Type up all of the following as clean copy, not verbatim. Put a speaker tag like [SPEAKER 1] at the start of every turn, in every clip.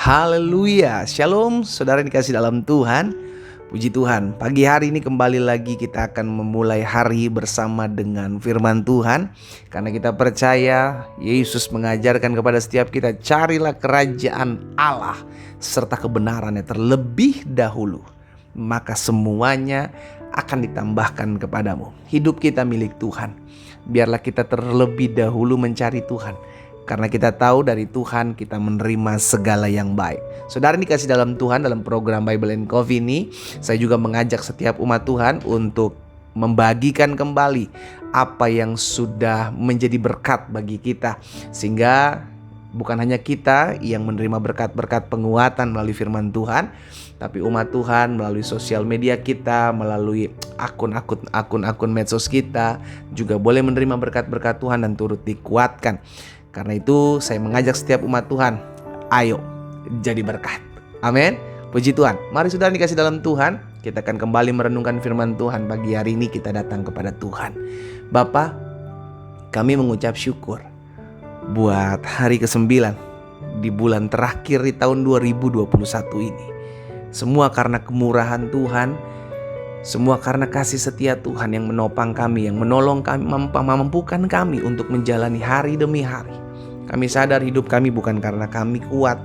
[SPEAKER 1] Haleluya, shalom saudara yang dikasih dalam Tuhan. Puji Tuhan, pagi hari ini kembali lagi kita akan memulai hari bersama dengan firman Tuhan. Karena kita percaya Yesus mengajarkan kepada setiap kita, carilah kerajaan Allah serta kebenarannya terlebih dahulu, maka semuanya akan ditambahkan kepadamu. Hidup kita milik Tuhan. Biarlah kita terlebih dahulu mencari Tuhan, karena kita tahu dari Tuhan kita menerima segala yang baik. Saudara dikasih dalam Tuhan, dalam program Bible and Coffee ini, saya juga mengajak setiap umat Tuhan untuk membagikan kembali apa yang sudah menjadi berkat bagi kita. Sehingga bukan hanya kita yang menerima berkat-berkat penguatan melalui firman Tuhan, tapi umat Tuhan melalui sosial media kita, melalui akun-akun medsos kita, juga boleh menerima berkat-berkat Tuhan dan turut dikuatkan. Karena itu saya mengajak setiap umat Tuhan, ayo jadi berkat. Amin. Puji Tuhan. Mari saudara dikasih dalam Tuhan, kita akan kembali merenungkan firman Tuhan. Pagi hari ini kita datang kepada Tuhan. Bapa, kami mengucap syukur buat hari ke-9 di bulan terakhir di tahun 2021 ini. Semua karena kemurahan Tuhan, semua karena kasih setia Tuhan yang menopang kami, yang menolong kami, memampukan kami untuk menjalani hari demi hari. Kami sadar hidup kami bukan karena kami kuat,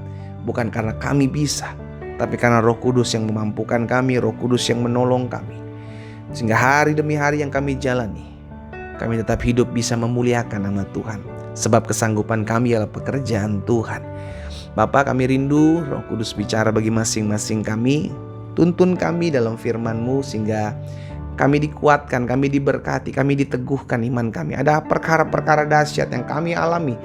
[SPEAKER 1] bukan karena kami bisa, tapi karena Roh Kudus yang memampukan kami, Roh Kudus yang menolong kami. Sehingga hari demi hari yang kami jalani, kami tetap hidup bisa memuliakan nama Tuhan. Sebab kesanggupan kami adalah pekerjaan Tuhan. Bapa, kami rindu Roh Kudus bicara bagi masing-masing kami. Tuntun kami dalam firman-Mu sehingga kami dikuatkan, kami diberkati, kami diteguhkan iman kami. Ada perkara-perkara dahsyat yang kami alami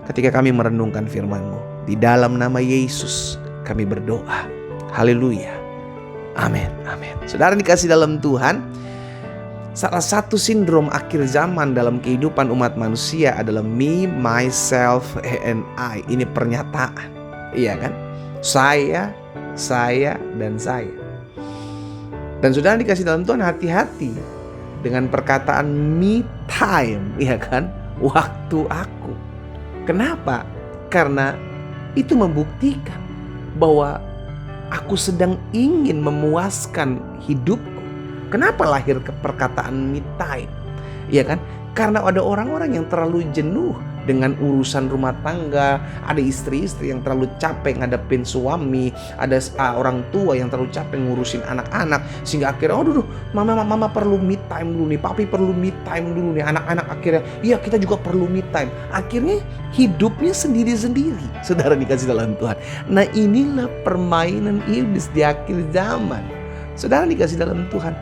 [SPEAKER 1] ketika kami merenungkan firman-Mu. Di dalam nama Yesus kami berdoa. Haleluya. Amin. Amin. Saudara dikasih dalam Tuhan, salah satu sindrom akhir zaman dalam kehidupan umat manusia adalah me, myself, and I. Ini pernyataan. Iya kan? Saya, dan saya. Dan saudara dikasih dalam Tuhan, hati-hati dengan perkataan me time, ya kan? Waktu aku. Kenapa? Karena itu membuktikan bahwa aku sedang ingin memuaskan hidupku. Kenapa lahir ke perkataan me time? Ya kan? Karena ada orang-orang yang terlalu jenuh dengan urusan rumah tangga. Ada istri-istri yang terlalu capek ngadepin suami. Ada orang tua yang terlalu capek ngurusin anak-anak. Sehingga akhirnya, mama perlu me time dulu nih, papi perlu me time dulu nih. Anak-anak akhirnya, iya kita juga perlu me time. Akhirnya hidupnya sendiri-sendiri. Saudara dikasih dalam Tuhan. Nah, inilah permainan iblis di akhir zaman. Saudara dikasih dalam Tuhan,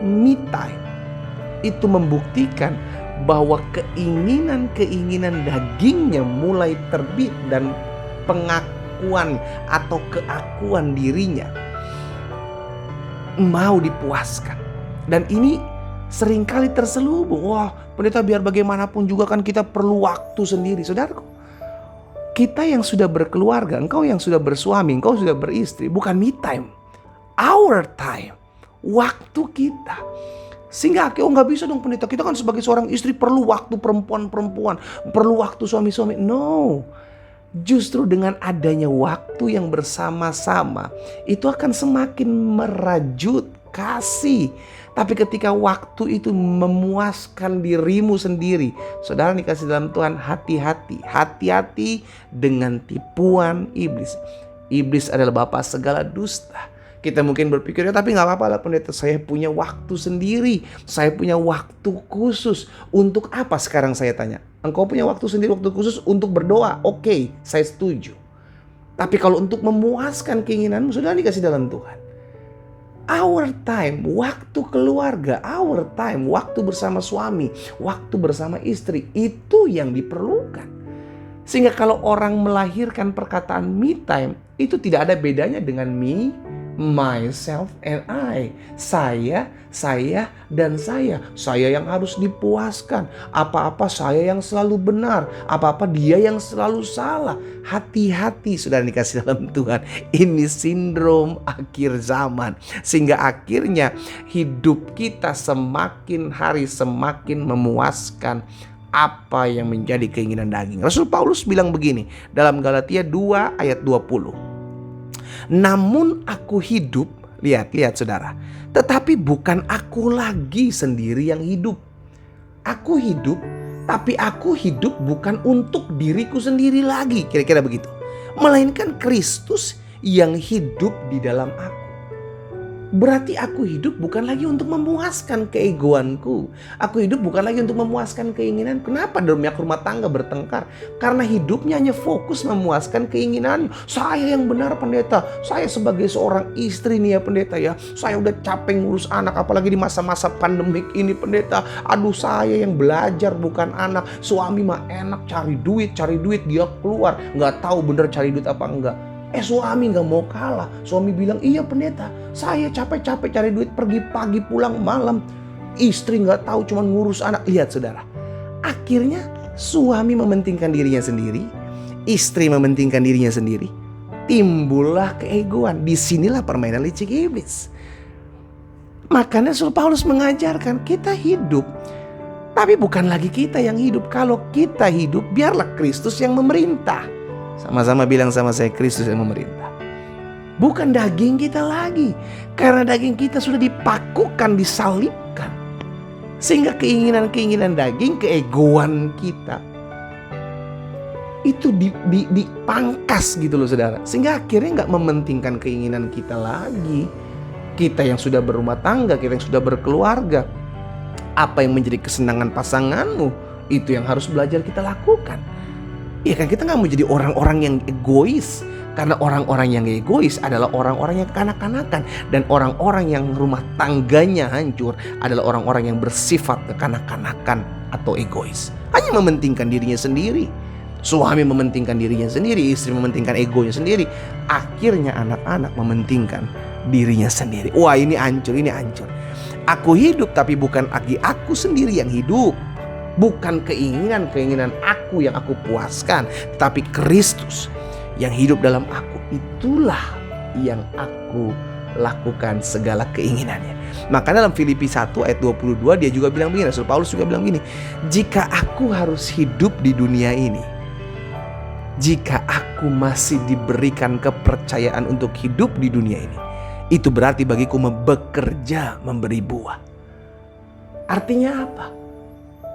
[SPEAKER 1] me time itu membuktikan bahwa keinginan-keinginan dagingnya mulai terbit dan pengakuan atau keakuan dirinya mau dipuaskan. Dan ini seringkali terselubung. Wah, pendeta, biar bagaimanapun juga kan kita perlu waktu sendiri. Saudaraku, kita yang sudah berkeluarga, engkau yang sudah bersuami, engkau sudah beristri, bukan me time, our time, waktu kita. Sehingga nggak bisa dong pendeta, kita kan sebagai seorang istri perlu waktu perempuan-perempuan, perlu waktu suami-suami. No, justru dengan adanya waktu yang bersama-sama, itu akan semakin merajut kasih. Tapi ketika waktu itu memuaskan dirimu sendiri, saudara dikasih dalam Tuhan, hati-hati dengan tipuan iblis. Iblis adalah bapa segala dusta. Kita mungkin berpikir, ya tapi gak apa-apa lah pendeta, saya punya waktu sendiri, saya punya waktu khusus. Untuk apa sekarang saya tanya? Engkau punya waktu sendiri, waktu khusus untuk berdoa, oke, saya setuju. Tapi kalau untuk memuaskan keinginanmu, sudah dikasih dalam Tuhan. Our time, waktu keluarga, our time, waktu bersama suami, waktu bersama istri, itu yang diperlukan. Sehingga kalau orang melahirkan perkataan me time, itu tidak ada bedanya dengan me, myself, and I. Saya, dan saya. Saya yang harus dipuaskan. Apa-apa saya yang selalu benar. Apa-apa dia yang selalu salah. Hati-hati saudara dikasih dalam Tuhan. Ini sindrom akhir zaman. Sehingga akhirnya hidup kita semakin hari semakin memuaskan apa yang menjadi keinginan daging. Rasul Paulus bilang begini dalam Galatia 2 ayat 20. Namun aku hidup, lihat saudara, tetapi bukan aku lagi sendiri yang hidup. Aku hidup, tapi aku hidup bukan untuk diriku sendiri lagi, kira-kira begitu. Melainkan Kristus yang hidup di dalam aku. Berarti aku hidup bukan lagi untuk memuaskan keegoanku. Aku hidup bukan lagi untuk memuaskan keinginan. Kenapa demiak rumah tangga bertengkar? Karena hidupnya hanya fokus memuaskan keinginannya. Saya yang benar pendeta. Saya sebagai seorang istri nih ya pendeta ya. Saya udah capek ngurus anak. Apalagi di masa-masa pandemik ini pendeta. Aduh, saya yang belajar bukan anak. Suami mah enak cari duit dia keluar. Nggak tahu bener cari duit apa enggak. Suami gak mau kalah. Suami bilang, iya pendeta, saya capek-capek cari duit, pergi pagi pulang malam. Istri gak tahu, cuma ngurus anak. Lihat saudara, akhirnya suami mementingkan dirinya sendiri, istri mementingkan dirinya sendiri. Timbullah keegoan. Disinilah permainan licik iblis. Makanya Rasul Paulus mengajarkan kita hidup, tapi bukan lagi kita yang hidup. Kalau kita hidup, biarlah Kristus yang memerintah. Sama-sama bilang sama saya, Kristus yang memerintah. Bukan daging kita lagi. Karena daging kita sudah dipakukan, disalibkan. Sehingga keinginan-keinginan daging, keegoan kita itu dipangkas gitu loh saudara. Sehingga akhirnya gak mementingkan keinginan kita lagi. Kita yang sudah berumah tangga, kita yang sudah berkeluarga. Apa yang menjadi kesenangan pasanganmu, itu yang harus belajar kita lakukan. Iya kan, kita gak mau jadi orang-orang yang egois. Karena orang-orang yang egois adalah orang-orang yang kekanak-kanakan. Dan orang-orang yang rumah tangganya hancur adalah orang-orang yang bersifat kekanak-kanakan atau egois. Hanya mementingkan dirinya sendiri. Suami mementingkan dirinya sendiri, istri mementingkan egonya sendiri. Akhirnya anak-anak mementingkan dirinya sendiri. Wah, ini hancur, ini hancur. Aku hidup tapi bukan lagi aku sendiri yang hidup. Bukan keinginan aku yang aku puaskan, tapi Kristus yang hidup dalam aku. Itulah yang aku lakukan segala keinginannya. Maka dalam Filipi 1 ayat 22 dia juga bilang begini, Rasul Paulus juga bilang begini, jika aku harus hidup di dunia ini, jika aku masih diberikan kepercayaan untuk hidup di dunia ini, itu berarti bagiku bekerja memberi buah. Artinya apa?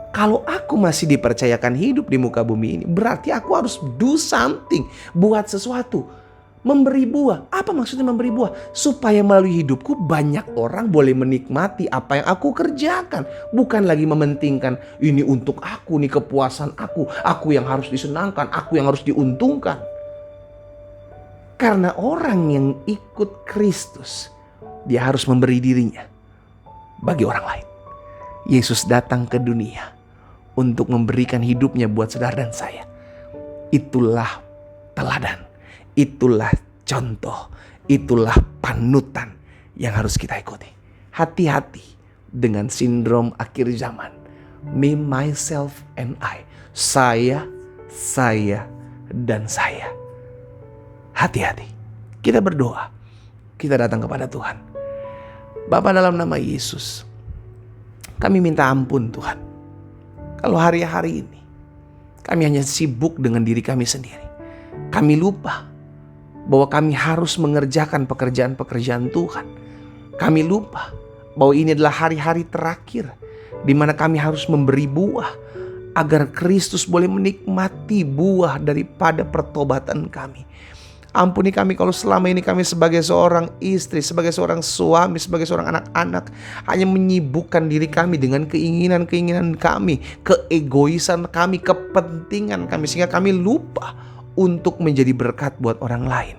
[SPEAKER 1] Kalau aku masih dipercayakan hidup di muka bumi ini, berarti aku harus do something, buat sesuatu, memberi buah. Apa maksudnya memberi buah? Supaya melalui hidupku banyak orang boleh menikmati apa yang aku kerjakan. Bukan lagi mementingkan ini untuk aku, ini kepuasan aku yang harus disenangkan, aku yang harus diuntungkan. Karena orang yang ikut Kristus, dia harus memberi dirinya bagi orang lain. Yesus datang ke dunia untuk memberikan hidupnya buat saudara dan saya. Itulah teladan, itulah contoh, itulah panutan yang harus kita ikuti. Hati-hati dengan sindrom akhir zaman. Me, myself, and I. Saya, dan saya. Hati-hati. Kita berdoa. Kita datang kepada Tuhan. Bapa, dalam nama Yesus, kami minta ampun Tuhan. Kalau hari-hari ini kami hanya sibuk dengan diri kami sendiri. Kami lupa bahwa kami harus mengerjakan pekerjaan-pekerjaan Tuhan. Kami lupa bahwa ini adalah hari-hari terakhir di mana kami harus memberi buah agar Kristus boleh menikmati buah daripada pertobatan kami. Ampuni kami kalau selama ini kami sebagai seorang istri, sebagai seorang suami, sebagai seorang anak-anak hanya menyibukkan diri kami dengan keinginan-keinginan kami, keegoisan kami, kepentingan kami, sehingga kami lupa untuk menjadi berkat buat orang lain.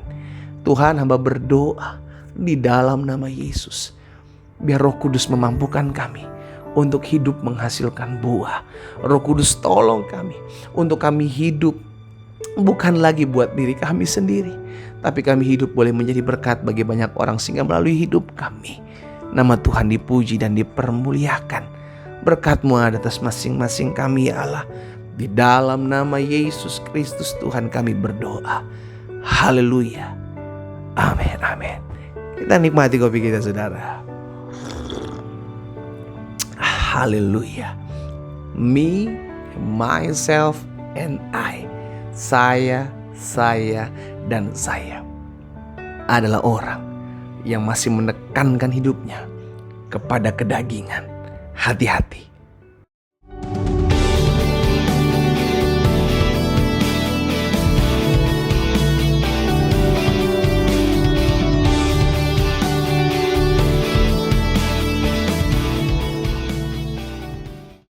[SPEAKER 1] Tuhan, hamba berdoa di dalam nama Yesus, biar Roh Kudus memampukan kami untuk hidup menghasilkan buah. Roh Kudus tolong kami untuk kami hidup bukan lagi buat diri kami sendiri, tapi kami hidup boleh menjadi berkat bagi banyak orang, sehingga melalui hidup kami nama Tuhan dipuji dan dipermuliakan. Berkat-Mu ada atas masing-masing kami ya Allah. Di dalam nama Yesus Kristus Tuhan kami berdoa. Haleluya. Amin, amin. Kita nikmati kopi kita saudara. Haleluya. Me, myself, and I. Saya, dan saya. adalah orang yang masih menekankan hidupnya kepada kedagingan. Hati-hati.